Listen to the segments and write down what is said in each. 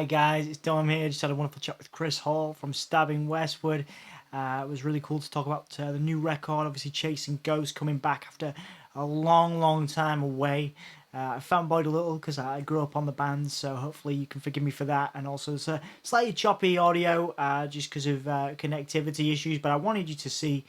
Hi guys, it's Dom here. Just had a wonderful chat with Chris Hall from Stabbing Westward. It was really cool to talk about the new record, obviously Chasing Ghosts coming back after a long, long time away. I fanboyed a little because I grew up on the band, so hopefully you can forgive me for that. And also, it's a slightly choppy audio just because of connectivity issues, but I wanted you to see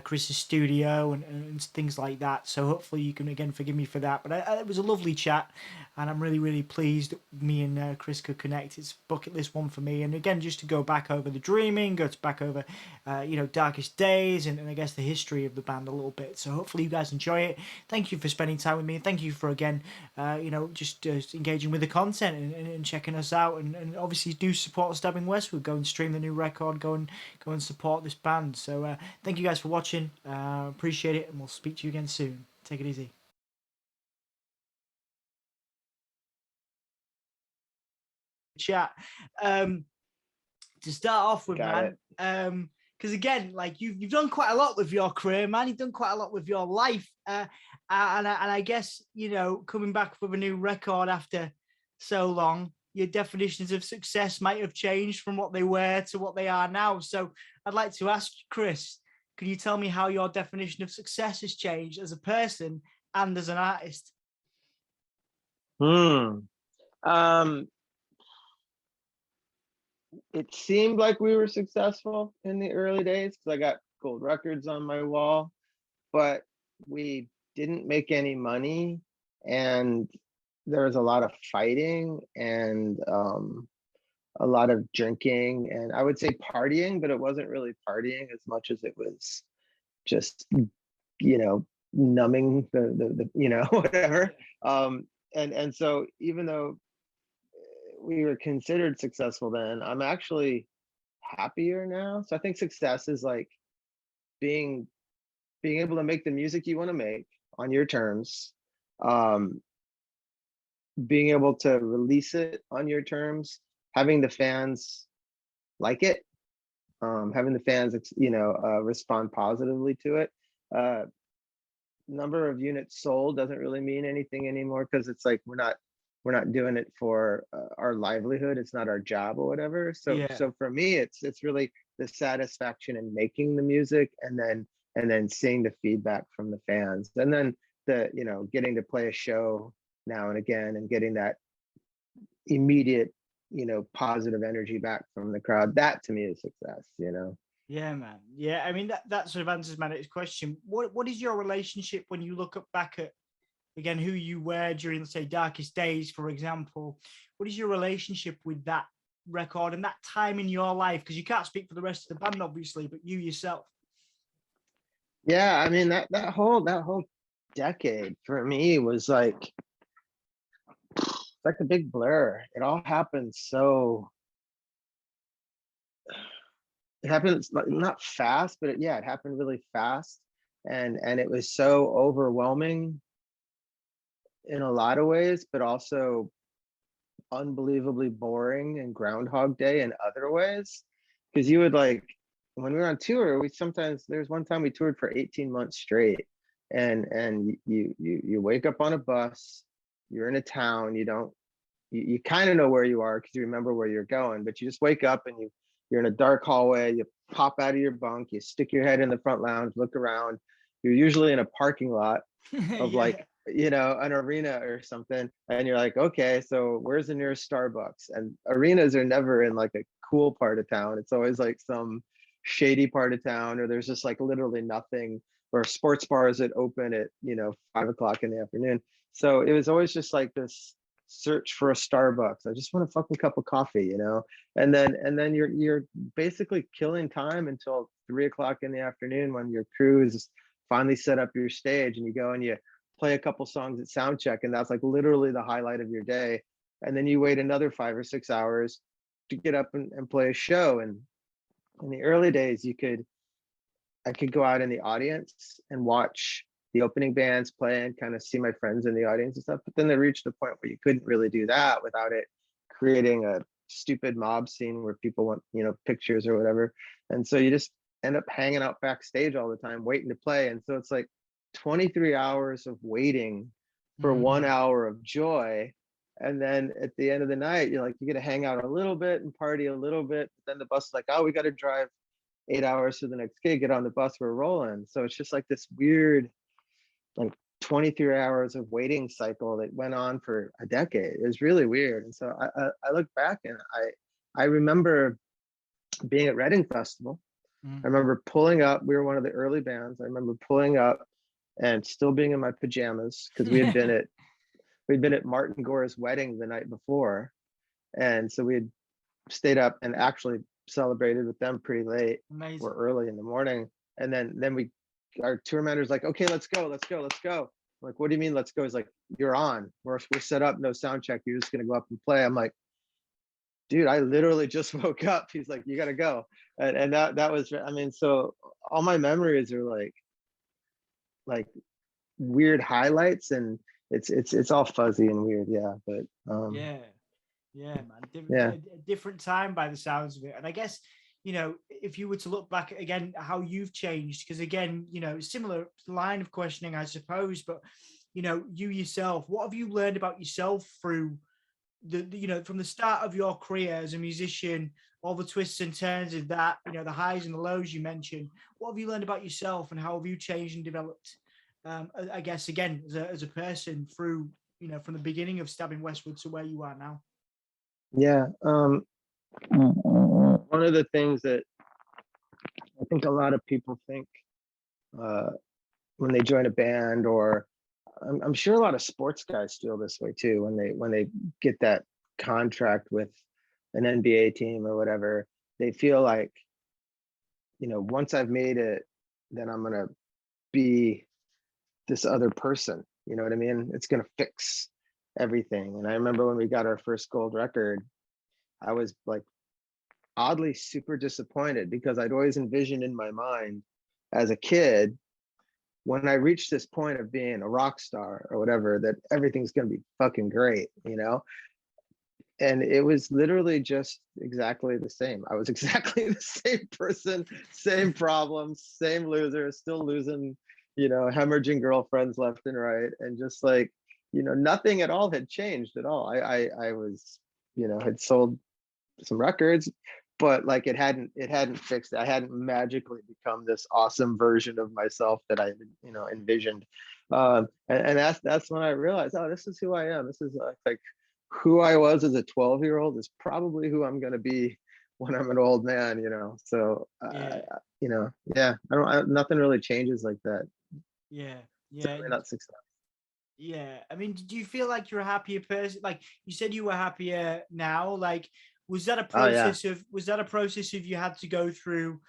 Chris's studio and things like that. So hopefully you can again forgive me for that. But it was a lovely chat, and I'm really really pleased me and Chris could connect. It's bucket list one for me. And again, just to go back over the dreaming, back over Darkest Days, and I guess the history of the band a little bit. So hopefully you guys enjoy it. Thank you for spending time with me, and thank you for again just engaging with the content and checking us out. And obviously do support Stabbing Westward. Go and stream the new record. Go and support this band. So thank you guys for watching. Appreciate it, and we'll speak to you again soon. Take it easy. Chat. To start off with, Got man, because again, like you've done quite a lot with your career, man. You've done quite a lot with your life, and I guess coming back with a new record after so long, your definitions of success might have changed from what they were to what they are now. So I'd like to ask Chris, can you tell me how your definition of success has changed as a person and as an artist? It seemed like we were successful in the early days because I got gold records on my wall, but we didn't make any money, and there was a lot of fighting and a lot of drinking, and I would say partying, but it wasn't really partying as much as it was just numbing the whatever. And so even though we were considered successful then, I'm actually happier now. So I think success is like being able to make the music you want to make on your terms, being able to release it on your terms, having the fans like it, having the fans respond positively to it. Number of units sold doesn't really mean anything anymore because it's like we're not doing it for our livelihood. It's not our job or whatever. So for me, it's really the satisfaction in making the music, and then seeing the feedback from the fans, and then getting to play a show now and again and getting that immediate positive energy back from the crowd. That to me is success. Yeah, man. Yeah, I mean that sort of answers Manet's question. What is your relationship when you look back at again who you were during, say, Darkest Days, for example? What is your relationship with that record and that time in your life? Because you can't speak for the rest of the band, obviously, but you yourself. Yeah, I mean that whole decade for me was like a big blur. It all happened it happened not fast, but it happened really fast, and it was so overwhelming in a lot of ways, but also unbelievably boring and Groundhog Day in other ways. Because you would like when we were on tour, there's one time we toured for 18 months straight, and you wake up on a bus, you're in a town, you kind of know where you are because you remember where you're going, but you just wake up and you're in a dark hallway, you pop out of your bunk, you stick your head in the front lounge, look around. You're usually in a parking lot of like an arena or something, and you're like, okay, so where's the nearest Starbucks? And arenas are never in like a cool part of town. It's always like some shady part of town, or there's just like literally nothing, or sports bars that open at 5 o'clock in the afternoon. So it was always just like this search for a Starbucks. I just want a fucking cup of coffee, and then you're basically killing time until 3 o'clock in the afternoon when your crew is finally set up your stage, and you go and you play a couple songs at sound check, and that's like literally the highlight of your day. And then you wait another 5 or 6 hours to get up and play a show. And in the early days, I could go out in the audience and watch the opening bands play and kind of see my friends in the audience and stuff. But then they reached the point where you couldn't really do that without it creating a stupid mob scene where people want, pictures or whatever. And so you just end up hanging out backstage all the time, waiting to play. And so it's like 23 hours of waiting for 1 hour of joy. And then at the end of the night, you're like, you're gonna hang out a little bit and party a little bit. Then the bus is like, oh, we got to drive 8 hours to the next gig. Get on the bus, we're rolling. So it's just like this weird, like 23 hours of waiting cycle that went on for a decade. It was really weird. And so I look back and I remember being at Reading Festival. I remember pulling up. We were one of the early bands. I remember pulling up and still being in my pajamas because we'd been at Martin Gore's wedding the night before, and so we had stayed up and actually celebrated with them pretty late Amazing. or early in the morning. And then our tour manager's like, okay, let's go. I'm like, what do you mean let's go? He's like, you're on. We're set up, no sound check. You're just gonna go up and play. I'm like, dude, I literally just woke up. He's like, you gotta go. And that was, I mean, so all my memories are like weird highlights, and it's all fuzzy and weird. Yeah. But Yeah. Yeah, man. yeah. Different time by the sounds of it. And I guess, if you were to look back again, how you've changed, because again, similar line of questioning, I suppose, but, you yourself, what have you learned about yourself through from the start of your career as a musician, all the twists and turns of that, the highs and the lows you mentioned? What have you learned about yourself and how have you changed and developed, I guess, again, as a person through, from the beginning of Stabbing Westward to where you are now? Yeah. One of the things that I think a lot of people think when they join a band, or I'm sure a lot of sports guys feel this way too, when they get that contract with an NBA team or whatever, they feel like, once I've made it, then I'm gonna be this other person. You know what I mean? It's gonna fix everything. And I remember when we got our first gold record, I was like oddly super disappointed because I'd always envisioned in my mind as a kid, when I reach this point of being a rock star or whatever, that everything's going to be fucking great, And it was literally just exactly the same. I was exactly the same person, same problems, same loser, still losing, hemorrhaging girlfriends left and right. And just like, nothing at all had changed at all. I was, had sold some records, but like it hadn't fixed it. I hadn't magically become this awesome version of myself that I envisioned. And that's when I realized, oh, this is who I am. This is like who I was as a 12-year-old is probably who I'm going to be when I'm an old man, So yeah, nothing really changes like that. Yeah. Certainly not success. Yeah. I mean, do you feel like you're a happier person? Like you said you were happier now. Like, was that a Oh yeah. process of you had to go through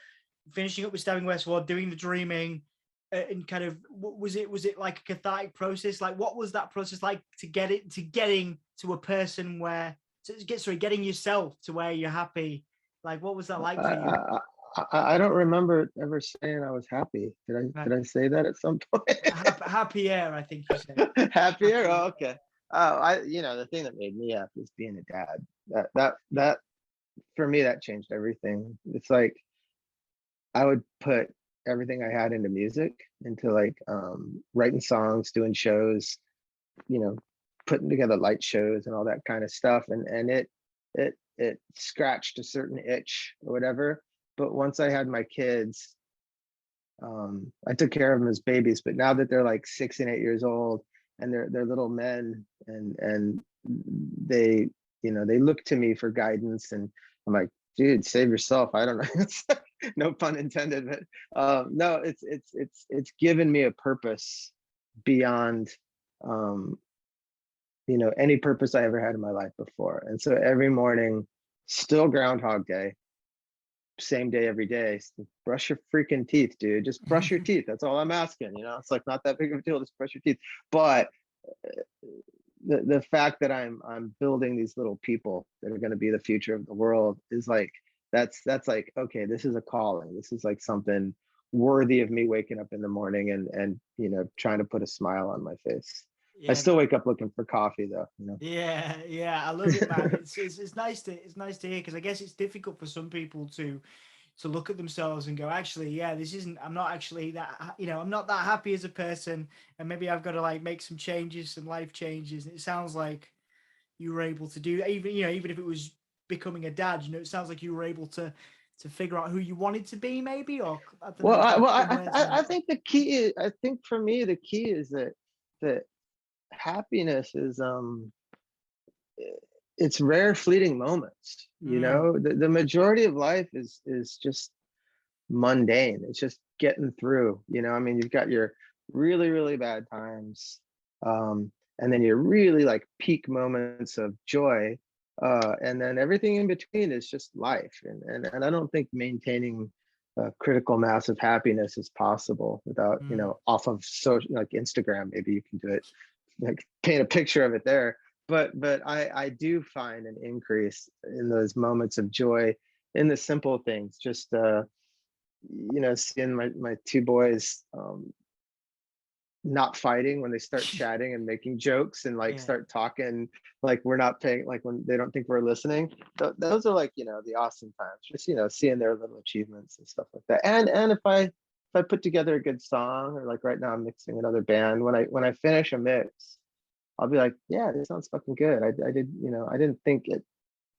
finishing up with Stabbing Westward, doing the dreaming, and kind of was it like a cathartic process? Like what was that process like to getting to a person where getting yourself to where you're happy? Like what was that like for you? I don't remember ever saying I was happy. Did I say that at some point? Happier, I think you said. Happier? Oh, okay. The thing that made me happy is being a dad. That for me, that changed everything. It's like I would put everything I had into music, into like writing songs, doing shows, putting together light shows and all that kind of stuff. And it scratched a certain itch or whatever. But once I had my kids, I took care of them as babies. But now that they're like 6 and 8 years old and they're little men, and they they look to me for guidance, and I'm like, dude, save yourself. I don't know. No pun intended, but no, it's given me a purpose beyond any purpose I ever had in my life before. And so every morning, still Groundhog Day, same day every day. Brush your freaking teeth, dude. Just brush your teeth. That's all I'm asking. It's like not that big of a deal. Just brush your teeth. But the fact that I'm building these little people that are going to be the future of the world is like that's like, okay, this is a calling. This is like something worthy of me waking up in the morning and trying to put a smile on my face. I Yeah, still man. wake up looking for coffee though. Yeah, I love it, man. It's nice to hear, because I guess it's difficult for some people to look at themselves and go, actually, yeah, this isn't. I'm not actually that. I'm not that happy as a person, and maybe I've got to like make some changes, some life changes. And it sounds like you were able to do, even, you know, even if it was becoming a dad, you know, it sounds like you were able to figure out who you wanted to be, maybe, or I don't know, Well, is I, that well, some words in I that? think the key is, I think for me, the key is that happiness is, it's rare, fleeting moments. You Mm, know, the majority of life is just mundane. It's just getting through. You know, I mean, you've got your really, really bad times, and then your really like peak moments of joy, and then everything in between is just life. And I don't think maintaining a critical mass of happiness is possible without, you mm, know, off of social like Instagram. Maybe you can do it, like paint a picture of it there. But I do find an increase in those moments of joy in the simple things. Just you know, seeing my two boys, not fighting when they start chatting and making jokes and like yeah. start talking like we're not paying, like when they don't think we're listening. Those are like, you know, the awesome times. Just, you know, seeing their little achievements and stuff like that. And if I put together a good song, or like right now I'm mixing another band, when I finish a mix, I'll be like, yeah, this sounds fucking good. I did, you know, I didn't think it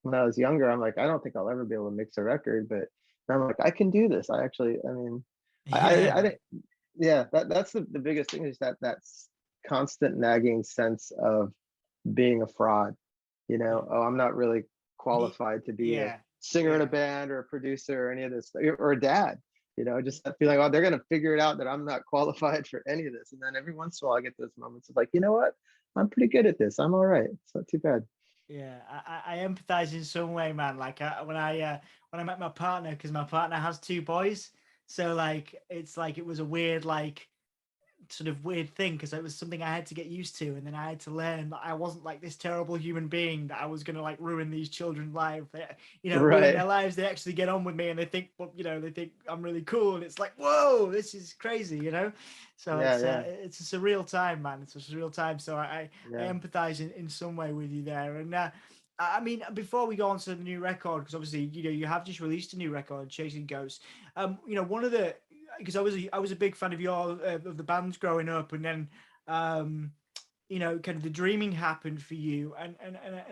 when I was younger. I'm like, I don't think I'll ever be able to mix a record, but I'm like, I can do this. I actually, I mean, I Yeah. didn't, yeah, that's the biggest thing, is that's constant nagging sense of being a fraud. You Yeah. know, oh, I'm not really Ye- qualified to be a yeah. singer in a Yeah. band or a producer or any of this, or a dad. You know, just that feeling, oh, they're gonna figure it out that I'm not qualified for any of this. And then every once in a while I get those moments of like, you know what? I'm pretty good at this. I'm all right. It's not too bad. Yeah, I empathize in some way, man. Like when I met my partner, because my partner has two boys, so like it's like it was a weird like sort of weird thing because it was something I had to get used to, and then I had to learn that I wasn't like this terrible human being that I was gonna like ruin these children's lives. You know, ruin Right. their lives. They actually get on with me, and they think, well, you know, they think I'm really cool, and it's like, whoa, this is crazy, you know. So Yeah, yeah, it's a surreal time, man. It's a surreal time. So I yeah. empathize in some way with you there, and. I mean, before we go on to the new record, because obviously, you know, you have just released a new record, Chasing Ghosts. You know, one of the because I was a big fan of your of the bands growing up, and then um, you know, kind of the dreaming happened for you, and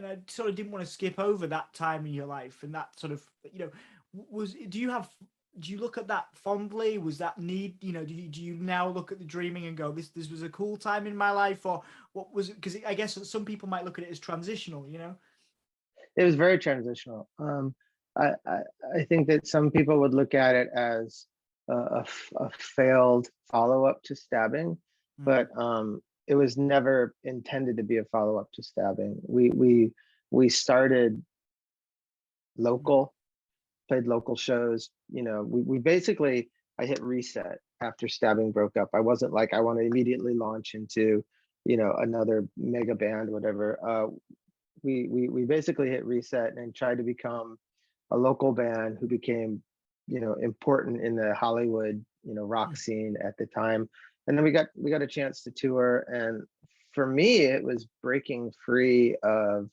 I sort of didn't want to skip over that time in your life, and that sort of, you know, was do you look at that fondly? Was that need, you know, do you now look at the dreaming and go, this was a cool time in my life, or what was it? Because I guess some people might look at it as transitional, you know. It was very transitional. I, I I think that some people would look at it as a failed follow up to Stabbing, Mm, but it was never intended to be a follow up to Stabbing. We started mm, local, played local shows. You know, we basically, I hit reset after Stabbing broke up. I wasn't like I want to immediately launch into, you know, another mega band, whatever. We basically hit reset and tried to become a local band who became, you know, important in the Hollywood, you know, rock mm, scene at the time. And then we got a chance to tour, and for me it was breaking free of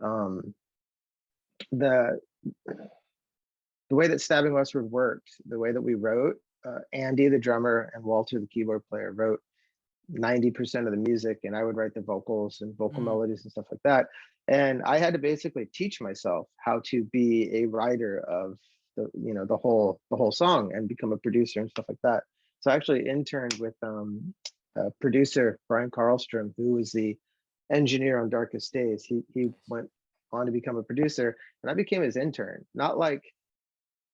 um the the way that Stabbing Westward worked, the way that we wrote. Andy, the drummer, and Walter, the keyboard player, wrote 90% of the music, and I would write the vocals and vocal mm, melodies and stuff like that. And I had to basically teach myself how to be a writer of the, you know, the whole song, and become a producer and stuff like that. So I actually interned with producer Brian Carlstrom, who was the engineer on Darkest Days. He went on to become a producer, and I became his intern. Not like,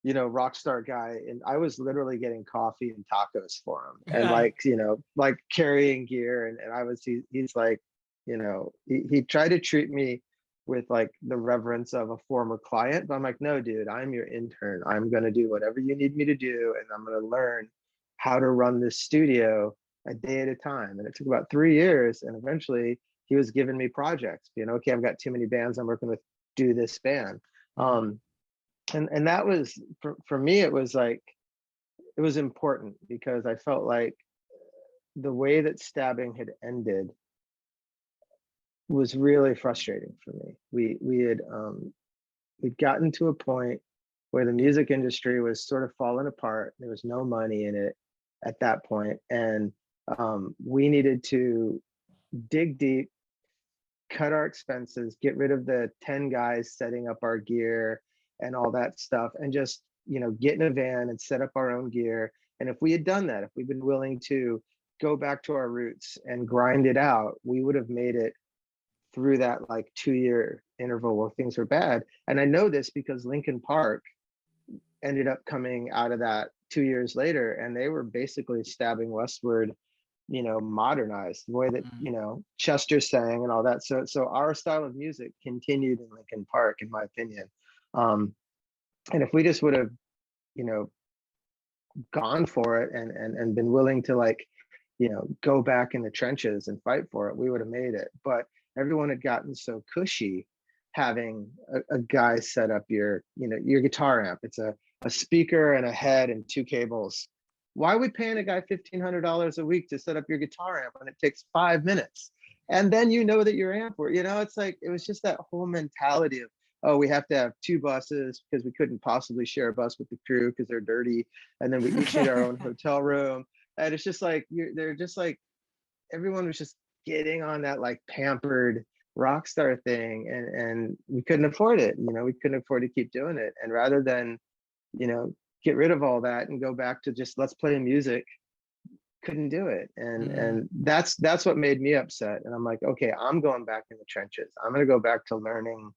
you know, rock star guy. And I was literally getting coffee and tacos for him, and nice. like, you know, like carrying gear. And I was, he's like, you know, he tried to treat me with like the reverence of a former client. But I'm like, no, dude, I'm your intern. I'm going to do whatever you need me to do. And I'm going to learn how to run this studio a day at a time. And it took about 3 years. And eventually he was giving me projects, you know, okay, I've got too many bands I'm working with, do this band. Mm, Um, and that was for me, it was like, it was important because I felt like the way that Stabbing had ended was really frustrating for me. We had we'd gotten to a point where the yeah. music industry was sort of falling apart. There was no money in it at that point, and we needed to dig deep, cut our expenses, get rid of the 10 guys setting up our gear and all that stuff, and just, get in a van and set up our own gear. And if we had done that, if we'd been willing to go back to our roots and grind it out, we would have made it through that like 2-year interval where things were bad. And I know this because Linkin Park ended up coming out of that 2 years later, and they were basically Stabbing Westward, modernized the way that, Mm. Chester sang and all that. So our style of music continued in Linkin Park, in my opinion. um and if we just would have, you know gone for it, and been willing to, like, go back in the trenches and fight for it, we would have made it. But everyone had gotten so cushy having a guy set up your guitar amp. It's a speaker and a head and two cables. Why are we paying a guy $1,500 a week to set up your guitar amp when it takes 5 minutes? And then that your amp it's like, it was just that whole mentality of, oh, we have to have two buses because we couldn't possibly share a bus with the crew because they're dirty. And then we each need our own hotel room. And it's just like, they're just like, everyone was just getting on that like pampered rock star thing, and we couldn't afford it. We couldn't afford to keep doing it. And rather than, you know, get rid of all that and go back to just let's play music, couldn't do it. And Mm. that's what made me upset. And I'm like, okay, I'm going back in the trenches. I'm going to go back to learning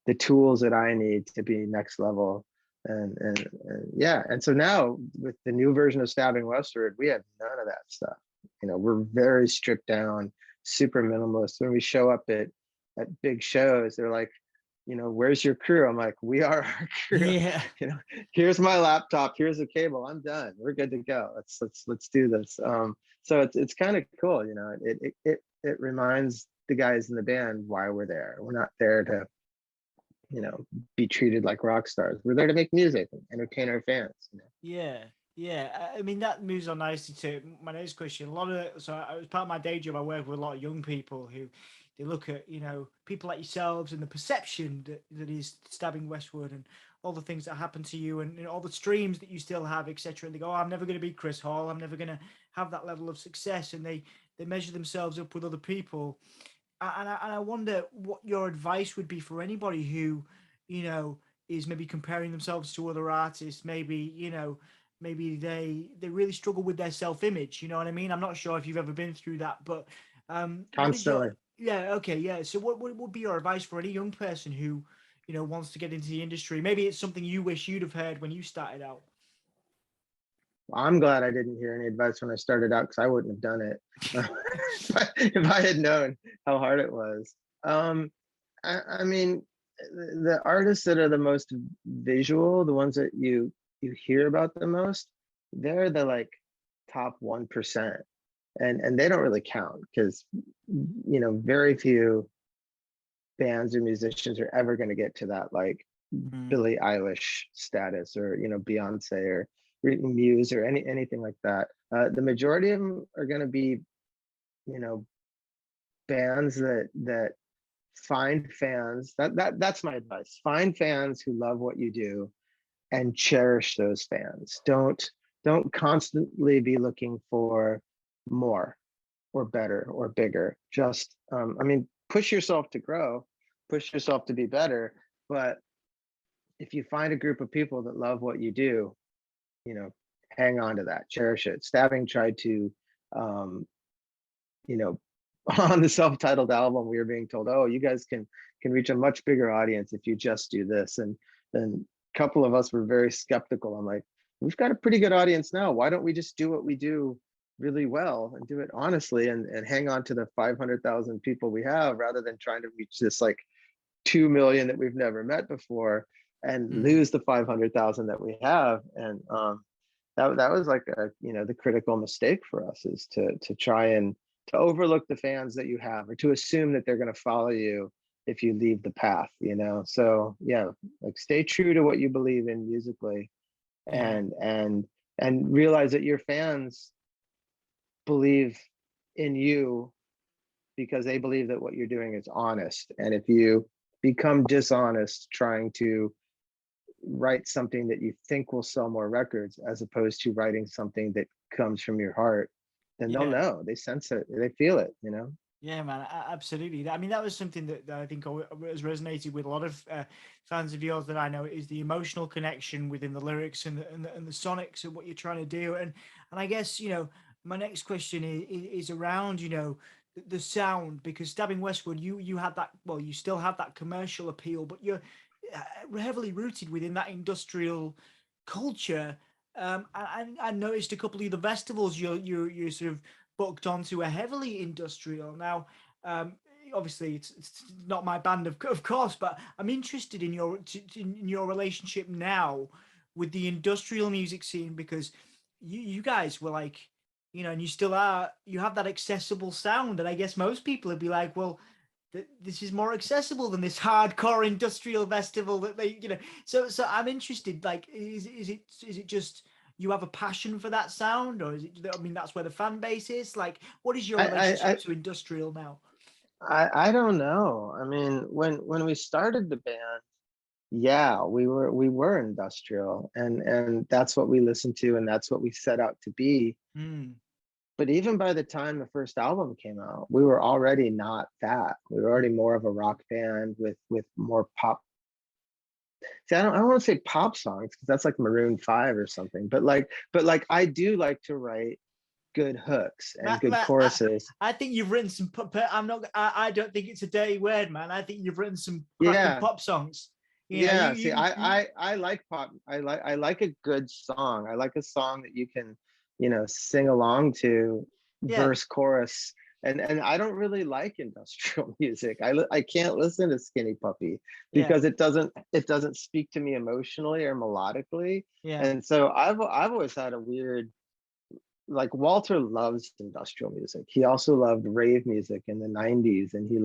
the tools that I need to be next level. And yeah, and so now with the new version of Stabbing Westward, we have none of that stuff. We're very stripped down, super minimalist. When we show up at big shows, they're like, where's your crew? I'm like, we are our crew. Yeah. You know, here's my laptop, here's a cable, I'm done. We're good to go. Let's do this. So it's kind of cool. It reminds the guys in the band why we're there. We're not there to, you know, be treated like rock stars. We're there to make music and entertain our fans. Yeah, yeah. I mean, that moves on nicely to my next question. A lot of as part of my day job, I work with a lot of young people who they look at people like yourselves and the perception that is Stabbing Westward and all the things that happen to you and all the streams that you still have, etc. And they go, "Oh, I'm never going to be Chris Hall. I'm never going to have that level of success." And they measure themselves up with other people. And I wonder what your advice would be for anybody who, you know, is maybe comparing themselves to other artists. Maybe, maybe they really struggle with their self-image. You know what I mean? I'm not sure if you've ever been through that, but what is your Constantly. yeah, okay, yeah. So what would be your advice for any young person who, wants to get into the industry? Maybe it's something you wish you'd have heard when you started out. I'm glad I didn't hear any advice when I started out because I wouldn't have done it if I had known how hard it was. I mean, the artists that are the most visual, the ones that you hear about the most, they're the like top 1%, and they don't really count because very few bands or musicians are ever going to get to that like Mm. Billie Eilish status, or Beyonce, or Muse, or anything like that. The majority of them are going to be you know bands that find fans. That's my advice. Find fans who love what you do and cherish those fans. Don't constantly be looking for more or better or bigger. Just I mean, push yourself to grow, push yourself to be better. But if you find a group of people that love what you do, you know, hang on to that, cherish it. Stabbing tried to, um, you know, on the self-titled album, we were being told, "Oh, you guys can reach a much bigger audience if you just do this." And then a couple of us were very skeptical. I'm like, "We've got a pretty good audience now. Why don't we just do what we do really well and do it honestly, and hang on to the 500,000 people we have rather than trying to reach this like 2 million that we've never met before and Mm. lose the 500,000 that we have?" And that was like the critical mistake for us, is to try and to overlook the fans that you have, or to assume that they're going to follow you if you leave the path. So yeah, like stay true to what you believe in musically, Yeah. and realize that your fans believe in you because they believe that what you're doing is honest. And if you become dishonest trying to write something that you think will sell more records, as opposed to writing something that comes from your heart, then they'll Yeah. know. They sense it, they feel it. Yeah, man, absolutely. I mean, that was something that I think has resonated with a lot of fans of yours that I know, is the emotional connection within the lyrics and the sonics and what you're trying to do. And I guess, my next question is around, the sound, because Stabbing Westward, you had that, well, you still have that commercial appeal, but you're heavily rooted within that industrial culture. I noticed a couple of the festivals you're sort of booked onto a heavily industrial. Now, um, obviously, it's not my band, of course, but I'm interested in in your relationship now with the industrial music scene, because you guys were like, and you still are. You have that accessible sound, and I guess most people would be like, well, this is more accessible than this hardcore industrial festival that they, so I'm interested, like, is it just you have a passion for that sound, or is it, I mean, that's where the fan base is, like, what is your I relationship to industrial now? I don't know. I mean, when we started the band, yeah, we were industrial, and that's what we listened to, and that's what we set out to be. Mm, But even by the time the first album came out, we were already not that. We were already more of a rock band with more pop. See, I don't want to say pop songs because that's like Maroon 5 or something. But like I do like to write good hooks and good Matt, choruses. I think you've written some I'm not, I don't think it's a dirty word, man. I think you've written some cracking Yeah, pop songs. yeah. See, You I like pop. I like a good song. I like a song that you can, sing along to, yeah, verse, chorus. And I don't really like industrial music. I can't listen to Skinny Puppy yeah, because it doesn't speak to me emotionally or melodically. yeah. And so I've always had a weird, like, Walter loves industrial music. He also loved rave music in the 90s, and he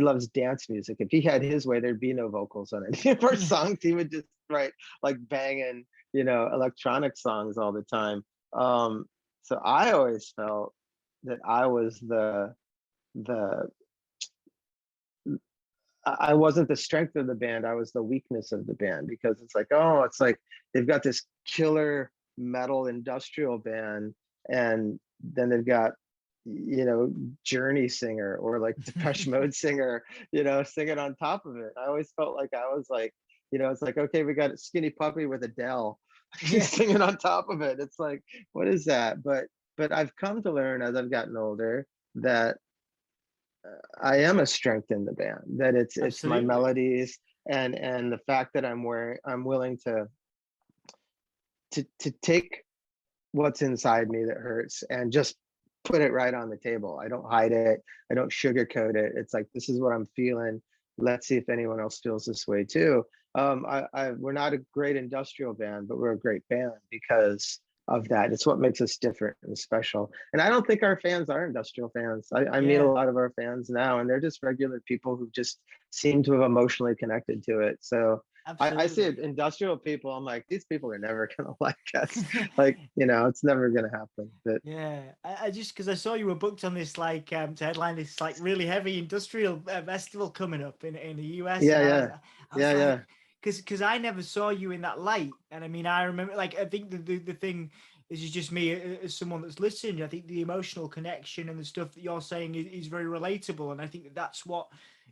loves dance music. If he had his way, there'd be no vocals on any of our songs. He would just write like banging, electronic songs all the time. So I always felt that I was the I wasn't the strength of the band. I was the weakness of the band, because it's like they've got this killer metal industrial band, and then they've got, Journey singer or like Depeche Mode singer, singing on top of it. I always felt like I was like, it's like, okay, we got a Skinny Puppy with Adele Yeah, singing on top of it. It's like, what is that? But I've come to learn as I've gotten older that I am a strength in the band. That it's my absolutely. melodies, and the fact that I'm willing to take what's inside me that hurts and just put it right on the table. I don't hide it. I don't sugarcoat it. It's like, this is what I'm feeling. Let's see if anyone else feels this way too. We're not a great industrial band, but we're a great band because of that. It's what makes us different and special. And I don't think our fans are industrial fans. I meet a Yeah, lot of our fans now, and they're just regular people who just seem to have emotionally connected to it. So I see it, absolutely. industrial people. I'm like, these people are never gonna like us. Like, it's never gonna happen. But Yeah, I just, because I saw you were booked on this, like, to headline this like really heavy industrial festival coming up in the US, and yeah, I was yeah, I was yeah, like, yeah, because I never saw you in that light, and I mean, I remember, like, I think the thing is just me, as someone that's listened. I think the emotional connection and the stuff that you're saying is very relatable, and I think that that's what,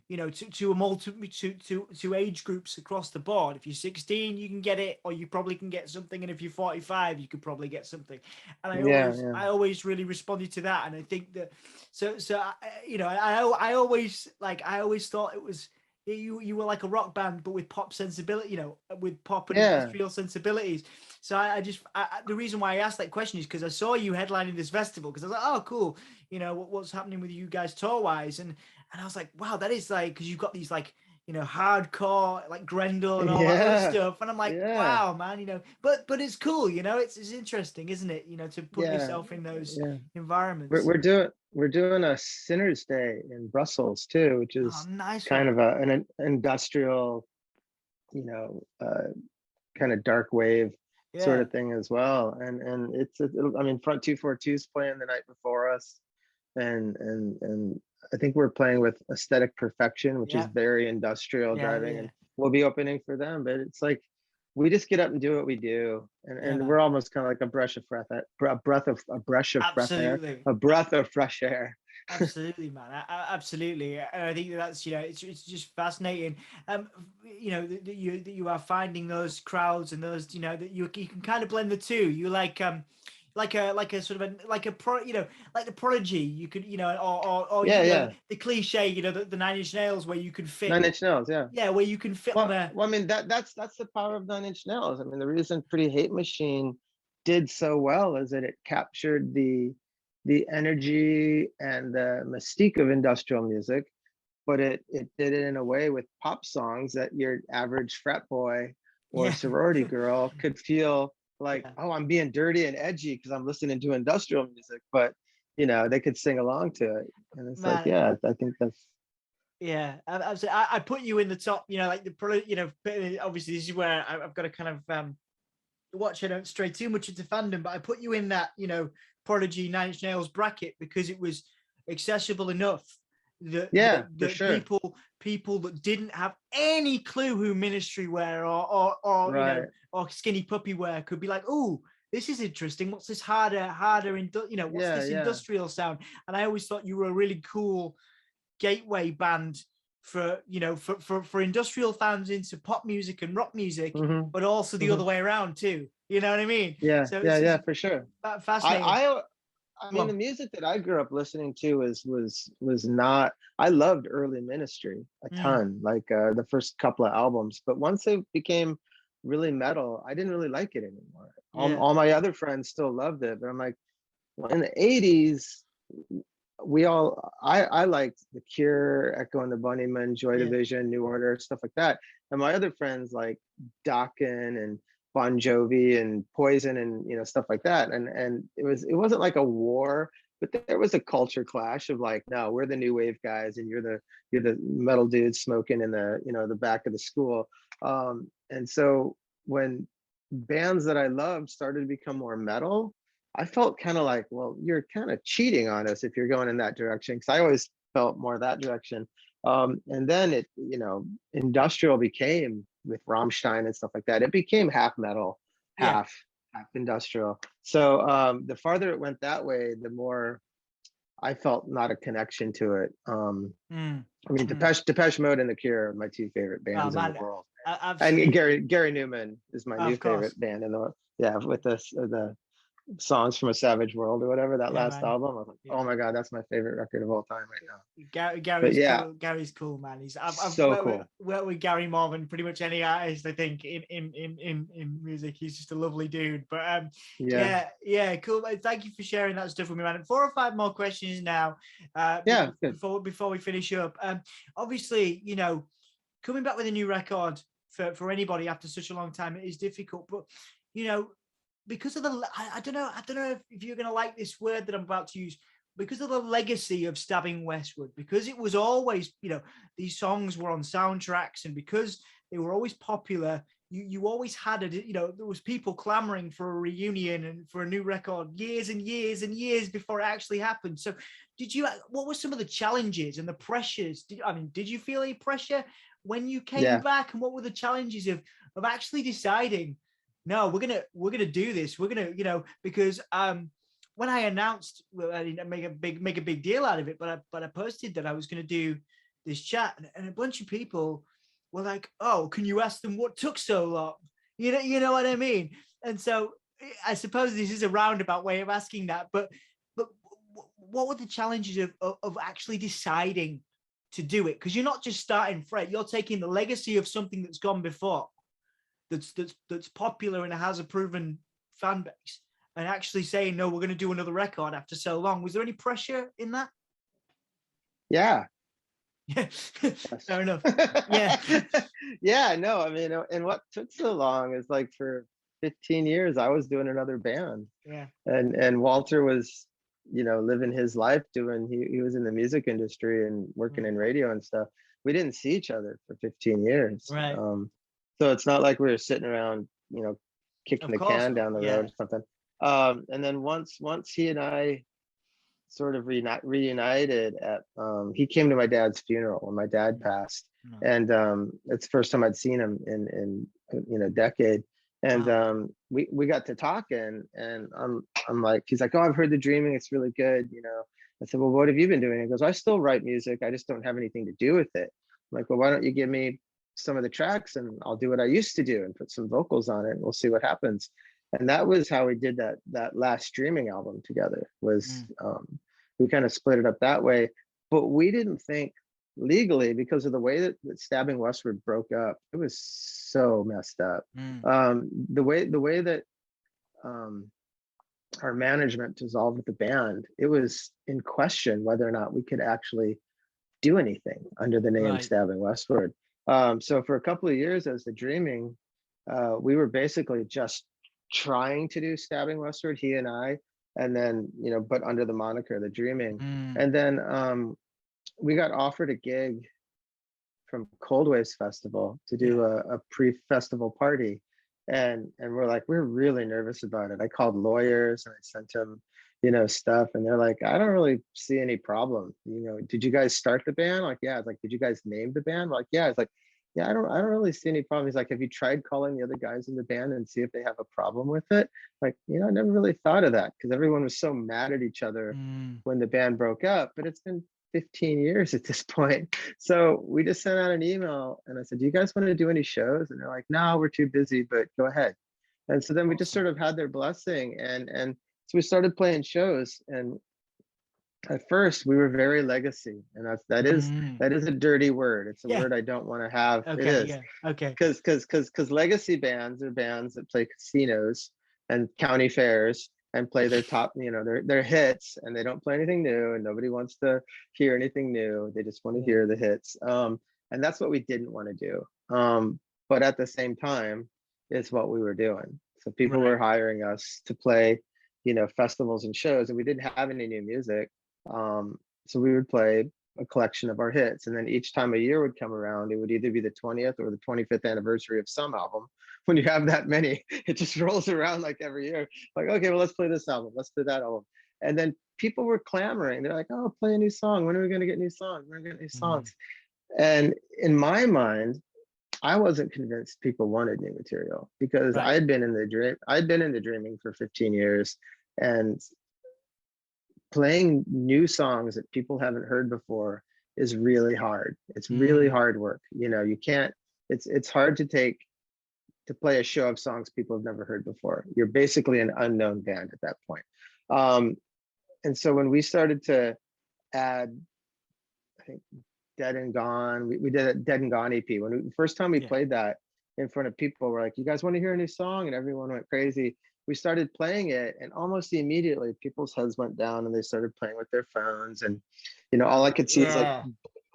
to a multi to age groups across the board. If you're 16, you can get it, or you probably can get something, and if you're 45, you could probably get something. And yeah, yeah. I always really responded to that, and I think that, I always, like, I always thought it was, you were like a rock band but with pop sensibility, with pop and Yeah. industrial sensibilities. So the reason why I asked that question is because I saw you headlining this festival, because I was like, oh cool, what's happening with you guys tour wise, and I was like, wow, that is like, because you've got these, like, hardcore, like Grendel and all that other Yeah, stuff. And I'm like, yeah, wow, man, but it's cool, it's interesting, isn't it? To put yeah, yourself in those yeah. We're environments. we're doing we're doing a Sinners Day in Brussels too, which Oh, is nice kind one. of an industrial, you know, uh, kind of dark wave sort Yeah, of thing as well. And I mean, Front 242 is playing the night before us, and I think we're playing with Aesthetic Perfection, which is yeah, very industrial yeah, driving, yeah, and we'll be opening for them. But it's like we just get up and do what we do, and yeah, we're man. almost kind of like a brush of fresh air, Absolutely. a breath of fresh air. Absolutely, man. Absolutely, and I think that's, it's just fascinating. That you are finding those crowds and those, that you can kind of blend the two. You like a sort of a like a pro, like the Prodigy. You could, or Yeah, yeah. the cliche, the Nine Inch Nails, where you can fit, Nine Inch Nails, yeah. yeah, where you can fit on Well, a, well, I mean that's the power of Nine Inch Nails. I mean, the reason Pretty Hate Machine did so well is that it captured the energy and the mystique of industrial music, but it did it in a way with pop songs that your average frat boy or yeah, sorority girl could feel like, yeah, oh, I'm being dirty and edgy because I'm listening to industrial music, but they could sing along to it. And it's like, man. yeah, I think that's Yeah, absolutely. I put you in the top, like obviously this is where I've got to kind of watch. I don't stray too much into fandom, but I put you in that, Prodigy Nine Inch Nails bracket because it was accessible enough that yeah, for sure. people that didn't have any clue who Ministry were, or Right. or Skinny Puppy were, could be like, oh, this is interesting. What's this what's Yeah, this yeah. industrial sound? And I always thought you were a really cool gateway band for, for industrial fans into pop music and rock music, Hmm. but also the other Hmm. way around too. You know what I mean? Yeah, So yeah, it's yeah, for sure. I fascinating. I I Go mean, the on. music that I grew up listening to was not. I loved early Ministry a Mm, ton, like the first couple of albums. But once it became really metal, I didn't really like it anymore. yeah, All my other friends still loved it, but I'm like, well, in the '80s, I liked The Cure, Echo and the Bunnymen, Joy yeah, Division, New Order, stuff like that. And my other friends like Dokken and Bon Jovi and Poison and stuff like that. And it wasn't like a war, but there was a culture clash of like, no, we're the new wave guys, and you're the metal dudes smoking in the the back of the school. And so when bands that I loved started to become more metal, I felt kind of like, well, you're kind of cheating on us if you're going in that direction. Because I always felt more that direction. And then industrial became with Rammstein and stuff like that. It became half metal, yeah. half industrial. So the farther it went that way, the more I felt not a connection to it. Mm, I mean, mm. Depeche Mode and The Cure are my two favorite Oh bands in the man, world. And absolutely, Gary Newman is my new of course. favorite band in the world. Yeah, with the songs from a Savage World or whatever, that Yeah, last man. album. I was like, Yeah. oh my god, that's my favorite record of all time right now. But Gary's yeah, cool. Gary's cool, man. I've so cool. worked with Gary more than pretty much any artist, I think, in music. He's just a lovely dude. But Yeah, yeah, cool. Thank you for sharing that stuff with me, man. 4 or 5 more questions now, yeah, good. before we finish up. Obviously, coming back with a new record for anybody after such a long time, it is difficult. But you know, because of the, I don't know if you're going to like this word that I'm about to use, because of the legacy of Stabbing Westward, because it was always, these songs were on soundtracks, and because they were always popular, you always had there was people clamoring for a reunion and for a new record years and years and years before it actually happened. So what were some of the challenges and the pressures? Did you feel any pressure when you came Yeah, back, and what were the challenges of actually deciding, no, we're gonna do this. We're gonna, because when I announced, well, I didn't make a big deal out of it, but I posted that I was gonna do this chat, and a bunch of people were like, "Oh, can you ask them what took so long?" You know what I mean? And so I suppose this is a roundabout way of asking that, but what were the challenges of actually deciding to do it? Because you're not just starting fresh; you're taking the legacy of something that's gone before, that's popular and has a proven fan base, and actually saying, no, we're going to do another record after so long. Was there any pressure in that? yeah. Yeah. Yes. Fair enough. Yeah. Yeah, no, I mean, and what took so long is like for 15 years I was doing another band, Yeah. and Walter was, living his life doing. He was in the music industry and working Mm. in radio and stuff. We didn't see each other for 15 years. Right. So it's not like we were sitting around, kicking Of the course can not. down the road Yeah. or something. And then once he and I sort of reunited at, he came to my dad's funeral when my dad passed. No. And it's the first time I'd seen him in decade. And Wow. we got to talking, and I'm like, he's like, oh, I've heard The Dreaming, it's really good, I said, well, what have you been doing? He goes, I still write music. I just don't have anything to do with it. I'm like, well, why don't you give me some of the tracks and I'll do what I used to do and put some vocals on it and we'll see what happens. And that was how we did that last streaming album together. Was Mm. we kind of split it up that way, but we didn't think legally, because of the way that Stabbing Westward broke up. It was so messed up. Mm. The way that um, our management dissolved the band, it was in question whether or not we could actually do anything under the name Right. Stabbing Westward. So for a couple of years as the Dreaming, we were basically just trying to do Stabbing Westward, he and I, and then, but under the moniker The Dreaming. Mm. And then we got offered a gig from Cold Waves Festival to Yeah. do a pre-festival party. And we're like, we're really nervous about it. I called lawyers and I sent them, stuff. And they're like, I don't really see any problem. Did you guys start the band? Like, yeah. It's like, did you guys name the band? We're like, yeah. It's like, yeah, I don't really see any problem. He's like, have you tried calling the other guys in the band and see if they have a problem with it? Like, I never really thought of that because everyone was so mad at each other Mm. when the band broke up, but it's been 15 years at this point. So we just sent out an email and I said, do you guys want to do any shows? And they're like, no, we're too busy, but go ahead. And so then we just Awesome. sort of had their blessing, and so we started playing shows. And at first we were very legacy, and that is Mm. that is a dirty word. It's a Yeah. word I don't want to have. It Okay. is, Yeah. Okay. because legacy bands are bands that play casinos and county fairs and play their top, their hits, and they don't play anything new, and nobody wants to hear anything new. They just want to Yeah. hear the hits. And that's what we didn't want to do. But at the same time, it's what we were doing. So people Right. were hiring us to play, festivals and shows, and we didn't have any new music. So we would play a collection of our hits, and then each time a year would come around, it would either be the 20th or the 25th anniversary of some album. When you have that many, it just rolls around like every year. Like, okay, well, let's play this album, let's play that album. And then people were clamoring. They're like, oh, play a new song. When are we going to get new songs? We're going to get new Mm. songs. And in my mind, I wasn't convinced people wanted new material, because Right. I'd been in the Dreaming for 15 years, and playing new songs that people haven't heard before is really hard. It's really Mm. hard work. You can't, it's hard to play a show of songs people have never heard before. You're basically an unknown band at that point. And so when we started to add, I think, Dead and Gone, we did a Dead and Gone EP. The first time we Yeah. played that in front of people, we're like, you guys want to hear a new song? And everyone went crazy. We started playing it, and almost immediately people's heads went down and they started playing with their phones. And, all I could see is like Yeah.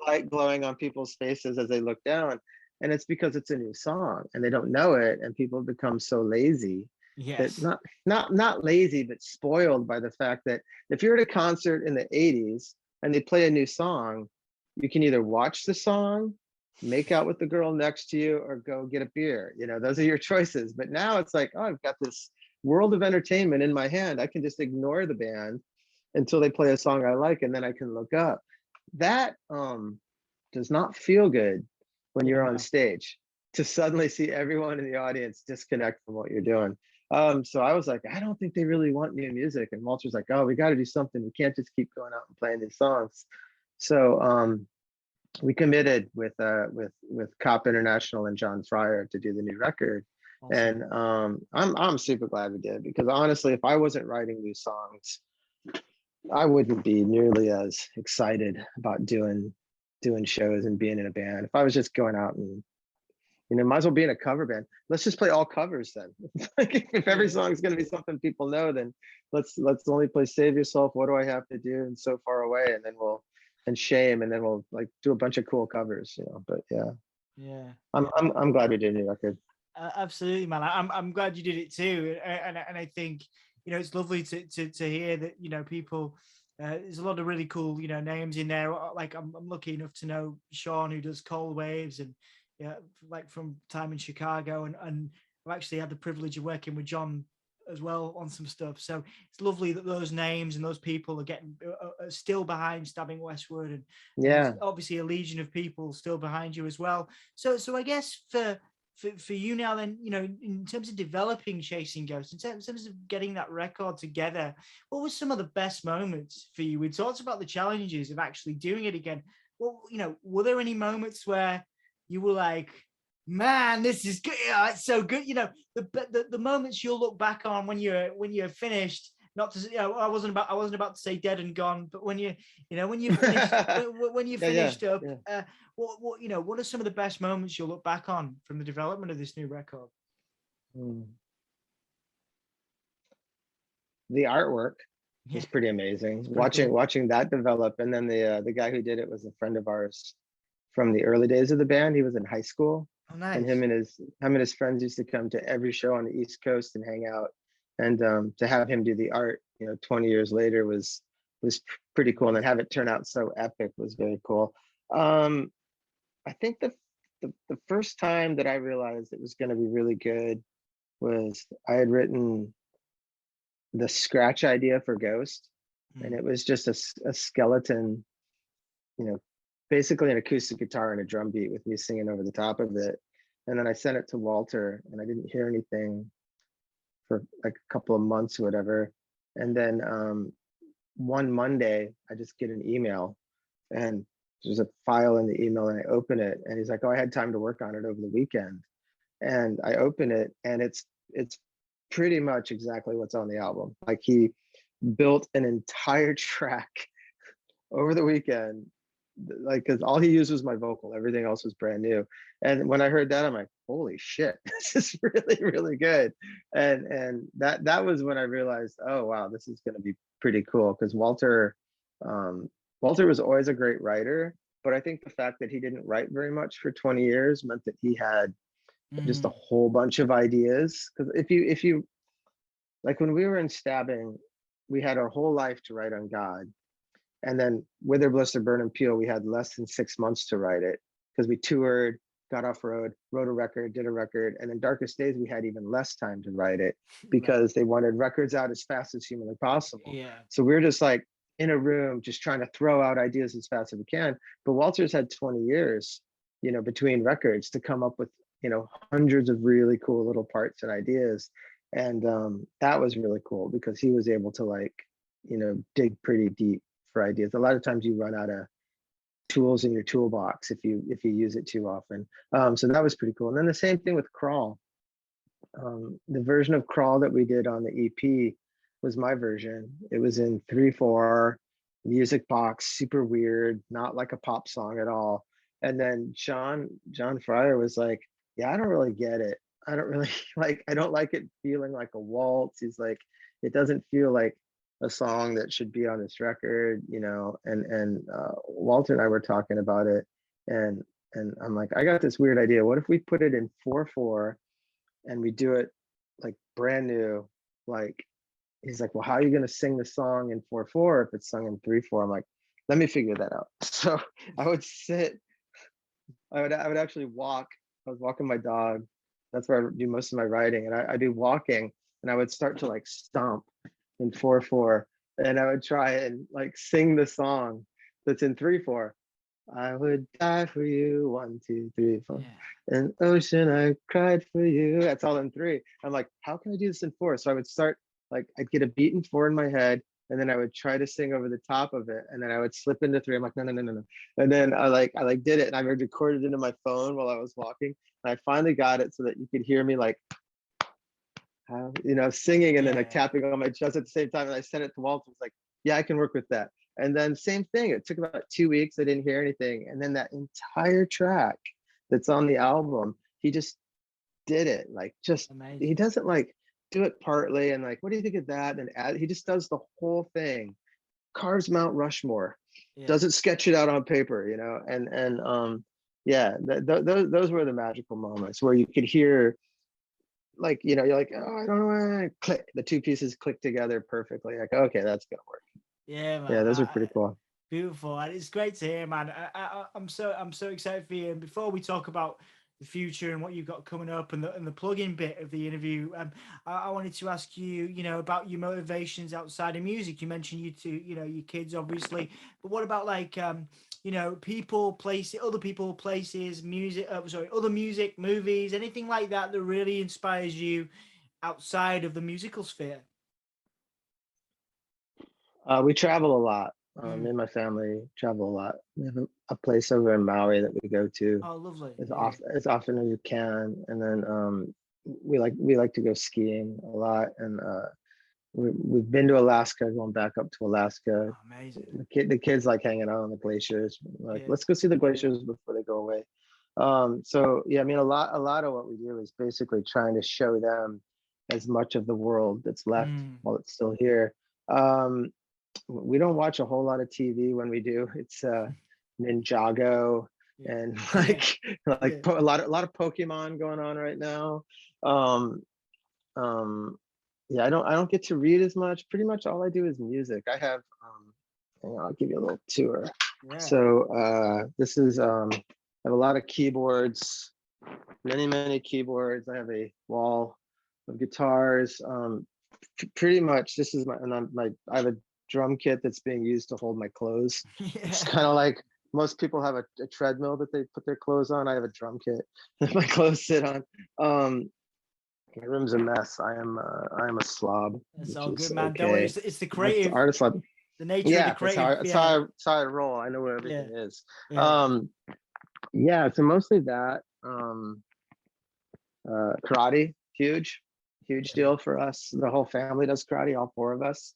light glowing on people's faces as they look down. And it's because it's a new song and they don't know it. And people become so lazy, that Yes. not lazy, but spoiled by the fact that if you're at a concert in the 80s and they play a new song, you can either watch the song, make out with the girl next to you, or go get a beer. Those are your choices. But now it's like, oh, I've got this world of entertainment in my hand. I can just ignore the band until they play a song I like, and then I can look up. That does not feel good when Yeah. you're on No. stage, to suddenly see everyone in the audience disconnect from what you're doing. So I was like, I don't think they really want new music. And Walter's like, oh, we got to do something. We can't just keep going out and playing these songs. So we committed with Cop International and John Fryer to do the new record. Awesome. And I'm super glad we did, because honestly, if I wasn't writing new songs, I wouldn't be nearly as excited about doing shows and being in a band. If I was just going out and, might as well be in a cover band. Let's just play all covers then. Like, if every Yeah. song is going to be something people know, then let's only play Save Yourself, What Do I Have to Do, and So Far Away, and then and Shame, and then we'll like do a bunch of cool covers, But yeah, Yeah. I'm glad we did a new record. Absolutely, man. I'm glad you did it too, and I think it's lovely to hear that people. There's a lot of really cool names in there. Like I'm lucky enough to know Sean, who does Cold Waves, and like from time in Chicago, and I've actually had the privilege of working with John as well on some stuff. So it's lovely that those names and those people are getting are still behind Stabbing Westward, and Yeah. there's obviously a legion of people still behind you as well. So I guess for for you now, then, in terms of developing Chasing Ghosts, in terms of getting that record together, what were some of the best moments for you? We talked about the challenges of actually doing it again. Well, were there any moments where you were like, man, this is good. Yeah, it's so good. The moments you'll look back on when you're finished. Not to, I wasn't about to say dead and gone, but when you finished, when you Yeah, yeah, finished up, yeah. what are some of the best moments you'll look back on from the development of this new record? Mm. The artwork Yeah, was pretty amazing. it's pretty Watching cool. watching that develop, and then the guy who did it was a friend of ours from the early days of the band. He was in high school, Oh, and nice. him and his friends used to come to every show on the East Coast and hang out. And to have him do the art, 20 years later was pretty cool, and then have it turn out so epic was very cool. Um, I think the first time that I realized it was going to be really good was I had written the scratch idea for Ghost, and Mm. it was just a skeleton, you know, basically an acoustic guitar and a drum beat with me singing over the top of it. And then I sent it to Walter, and I didn't hear anything for like a couple of months or whatever. And then one Monday, I just get an email, and there's a file in the email, and I open it, and he's like, "Oh, I had time to work on it over the weekend." And I open it, and it's pretty much exactly what's on the album. Like, he built an entire track over the weekend, like, because all he used was my vocal, everything else was brand new. And when I heard that, I'm like, holy shit, this is really, really good. And that was when I realized, oh wow, this is going to be pretty cool. Because um Walter was always a great writer, but I think the fact that he didn't write very much for 20 years meant that he had just a Mm. whole bunch of ideas. Because if you like, when we were in Stabbing, we had our whole life to write on God. And then Wither, Blister, Burn, and Peel, we had less than 6 months to write it, because we toured, got off road, wrote a record, did a record. And in Darkest Days, we had even less time to write it, Right. because they wanted records out as fast as humanly possible. Yeah. So we were just like in a room, just trying to throw out ideas as fast as we can. But Walter's had 20 years, between records, to come up with, hundreds of really cool little parts and ideas. And that was really cool, because he was able to, like, dig pretty deep for ideas. A lot of times you run out of tools in your toolbox if you use it too often. So that was pretty cool. And then the same thing with Crawl. The version of Crawl that we did on the EP was my version. It was in 3/4 music box, super weird, not like a pop song at all. And then John Fryer was like, "Yeah, I don't really get it. I don't really I don't like it feeling like a waltz." He's like, "It doesn't feel like a song that should be on this record." And Walter and I were talking about it, and I'm like, "I got this weird idea. What if we put it in 4/4 and we do it like brand new?" Like, he's like, "Well, how are you going to sing the song in 4/4 if it's sung in 3/4?" I'm like, "Let me figure that out." So I would sit, I would actually walk. I was walking my dog. That's where I do most of my writing. And I'd be walking, and I would start to like stomp in 4/4. And I would try and like sing the song that's in 3/4. I would die for you, 1, 2, 3, 4. Yeah. An ocean, I cried for you. That's all in 3. I'm like, how can I do this in 4? So I would start, like, I'd get a beat in 4 in my head, and then I would try to sing over the top of it, and then I would slip into 3. I'm like, no, no, no, no, no. And then I did it, and I recorded it into my phone while I was walking. And I finally got it so that you could hear me like, singing, and then like Yeah. tapping on my chest at the same time. And I sent it to Walter. I was like, yeah, I can work with that. And then same thing. It took about 2 weeks. I didn't hear anything. And then that entire track that's on the album, he just did it. Like, just, he Amazing. doesn't like do it partly and like, what do you think of that? And he just does the whole thing. Carves Mount Rushmore. Yeah. Doesn't sketch it out on paper, and yeah, those were the magical moments where you could hear, like, you're like, oh, I don't know, click, the two pieces click together perfectly. Like, okay, that's gonna work. Yeah, Yeah, man. those are pretty cool. Beautiful, and it's great to hear, man. I'm so excited for you. And before we talk about the future and what you've got coming up and the plug-in bit of the interview, I wanted to ask you, about your motivations outside of music. You mentioned your kids, obviously, but what about, like, people, places, other people, places, music, other music, movies, anything like that that really inspires you outside of the musical sphere? We travel a lot. Me Mm. and my family travel a lot. We have a place over in Maui that we go to Oh, lovely. as Yeah. often as you can, and then we like to go skiing a lot, and we've been to Alaska, going back up to Alaska. Oh, amazing. The kids like hanging out on the glaciers. We're like, Yeah. let's go see the glaciers before they go away. So yeah, I mean, a lot of what we do is basically trying to show them as much of the world that's left Mm. while it's still here. Um, we don't watch a whole lot of TV when we do. It's Ninjago Yeah. and Yeah. like Yeah. a lot of Pokemon going on right now. Um, um, yeah, I don't get to read as much. Pretty much all I do is music. I have hang on, I'll give you a little tour. Yeah. So this is I have a lot of keyboards, many keyboards. I have a wall of guitars. Pretty much this is my I have a drum kit that's being used to hold my clothes. It's Yeah. kind of like most people have a treadmill that they put their clothes on. I have a drum kit that my clothes sit on. Um, my room's a mess. I am a slob, It's which all is good, man. Don't worry. okay. It's the Artist, creative, artist slob. the nature of the Yeah, that's how I, creative. that's how Yeah. I, that's how I roll. I know where Yeah. everything is. Yeah. Um, yeah, so mostly that. Karate, huge Yeah. deal for us. The whole family does karate, all four of us.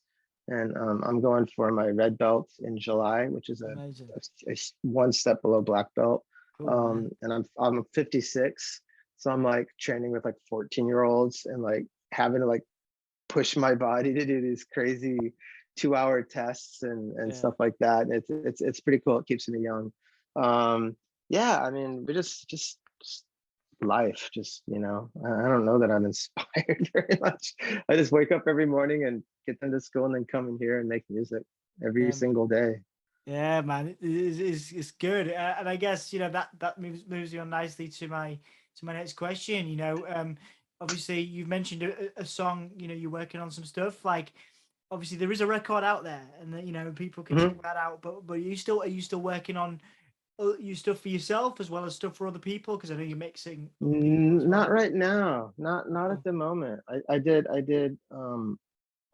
And I'm going for my red belt in July, which is Amazing. a one step below black belt. Cool, man. And I'm 56, so I'm like training with like 14-year-olds and like having to like push my body to do these crazy 2-hour tests and Yeah. stuff like that. And it's pretty cool. It keeps me young. Yeah, I mean, we just life. Just I don't know that I'm inspired very much. I just wake up every morning and get them to school and then come in here and make music every Yeah, man. single day. Yeah, man, it's good, and I guess that moves you on nicely to my next question. Obviously you've mentioned a song. You're working on some stuff. Like, obviously there is a record out there, and that, people can check Mhm. that out. But are you still working on you stuff for yourself as well as stuff for other people? Because I know you're mixing other people as Not well. right now. Not at Cool. the moment. I did a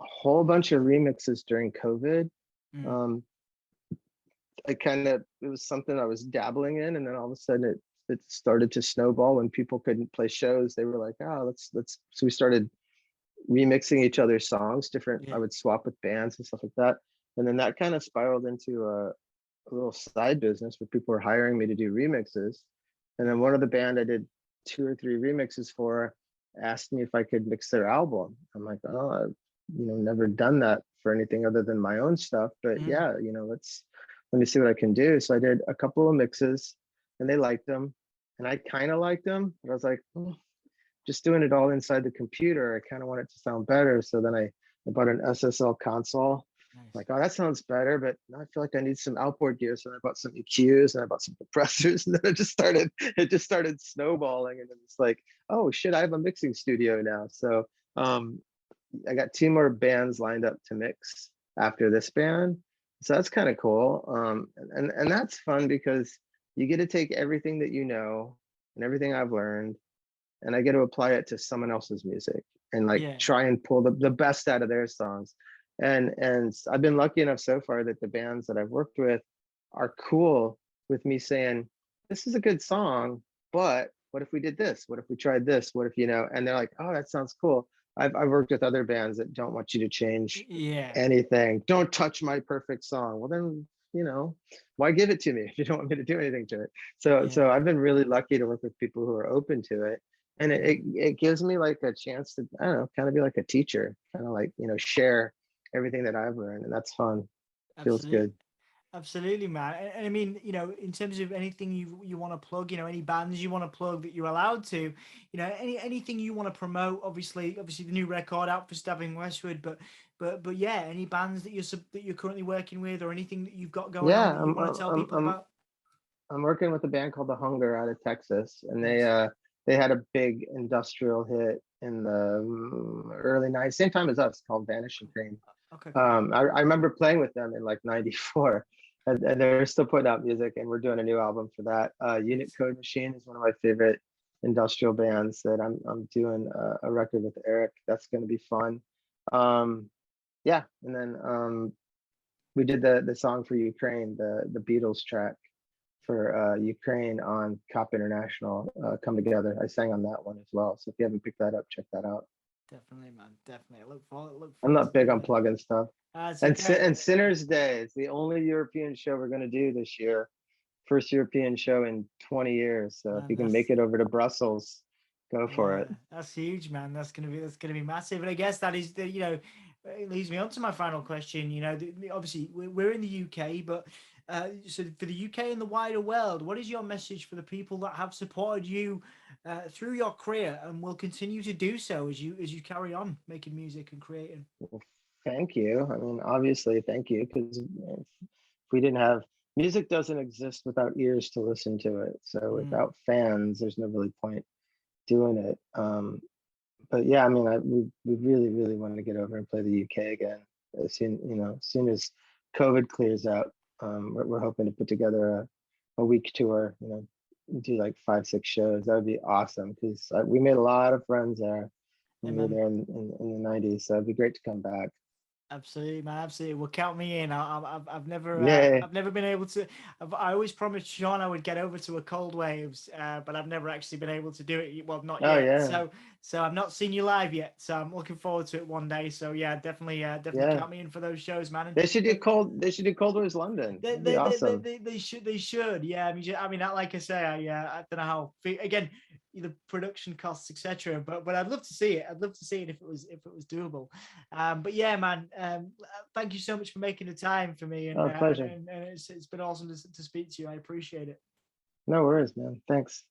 whole bunch of remixes during COVID. Mm. Um, it was something I was dabbling in, and then all of a sudden it started to snowball when people couldn't play shows. They were like, oh, let's. So we started remixing each other's songs. Different. I Yeah. would swap with bands and stuff like that, and then that kind of spiraled into a little side business where people were hiring me to do remixes. And then one of the band I did 2 or 3 remixes for asked me if I could mix their album. I'm like, oh, I've never done that for anything other than my own stuff. But Mm. yeah, let me see what I can do. So I did a couple of mixes, and they liked them, and I kind of liked them. But I was like, just doing it all inside the computer, I kind of want it to sound better. So then I bought an SSL console. Nice. Like, oh, that sounds better, but now I feel like I need some outboard gear. So I bought some EQs and I bought some compressors, and then it just started snowballing. And then it's like, oh shit, I have a mixing studio now. So um, I got 2 more bands lined up to mix after this band. So that's kind of cool. And that's fun because you get to take everything that you know and everything I've learned, and I get to apply it to someone else's music and like Yeah. try and pull the best out of their songs. And I've been lucky enough so far that the bands that I've worked with are cool with me saying, this is a good song, but what if we did this? What if we tried this? What if, and they're like, oh, that sounds cool. I've worked with other bands that don't want you to change Yeah. anything. Don't touch my perfect song. Well, then, why give it to me if you don't want me to do anything to it? So Yeah. I've been really lucky to work with people who are open to it, and it gives me like a chance to, I don't know, kind of be like a teacher, kind of like share everything that I've learned, and that's fun. Feels Absolutely. good. Absolutely, man. And I mean, in terms of anything you want to plug, any bands you want to plug that you're allowed to, anything you want to promote. Obviously, the new record out for Stabbing Westward, but yeah, any bands that you're currently working with, or anything that you've got going on Yeah, that you want to tell I'm people I'm about. I'm working with a band called The Hunger out of Texas, and they Nice. they had a big industrial hit in the early '90s, same time as us, called Vanishing Cool. Cream. Okay, cool. I remember playing with them in like '94. and they're still putting out music, and we're doing a new album for that. Unit Code Machine is one of my favorite industrial bands that I'm doing a record with Eric. That's going to be fun. Um, yeah, and then we did the song for Ukraine, the Beatles track for Ukraine on Cop International, Come Together. I sang on that one as well. So if you haven't picked that up, check that out. Definitely, man. Definitely. Look I'm forward to not big on doing it. plugging stuff. It's And okay. and Sinners Day is the only European show we're going to do this year. First European show in 20 years. So if Man, you can make it over to Brussels, go for yeah, it. that's huge, man. That's gonna be massive. And I guess that is it leads me on to my final question. Obviously we're in the UK, but so for the UK and the wider world, what is your message for the people that have supported you through your career and will continue to do so as you carry on making music and creating? Well, thank you. I mean, obviously, thank you, because if we didn't have music, doesn't exist without ears to listen to it. So Mm, without fans, there's no really point doing it. But yeah, I mean, we really, really want to get over and play the UK again as soon as COVID clears out. We're hoping to put together a week tour. Do like 5, 6 shows. That would be awesome because we made a lot of friends there when we were amen. there in the '90s. So it'd be great to come back. Absolutely, man. Absolutely. Well, count me in. Yay! I've never been able to. I always promised Sean I would get over to a cold waves, but I've never actually been able to do it. Well, not Oh yet. yeah, So I've not seen you live yet. So I'm looking forward to it one day. So yeah, definitely yeah. count me in for those shows, man. They should do And cold. They should do Cold Wars London. they That'd be they, they, they, awesome. they, they should yeah. Like I say, I don't know how again the production costs etc. But I'd love to see it. I'd love to see it if it was doable. But yeah, man. Thank you so much for making the time for me, and Oh, pleasure. and it's been awesome to speak to you. I appreciate it. No worries, man. Thanks.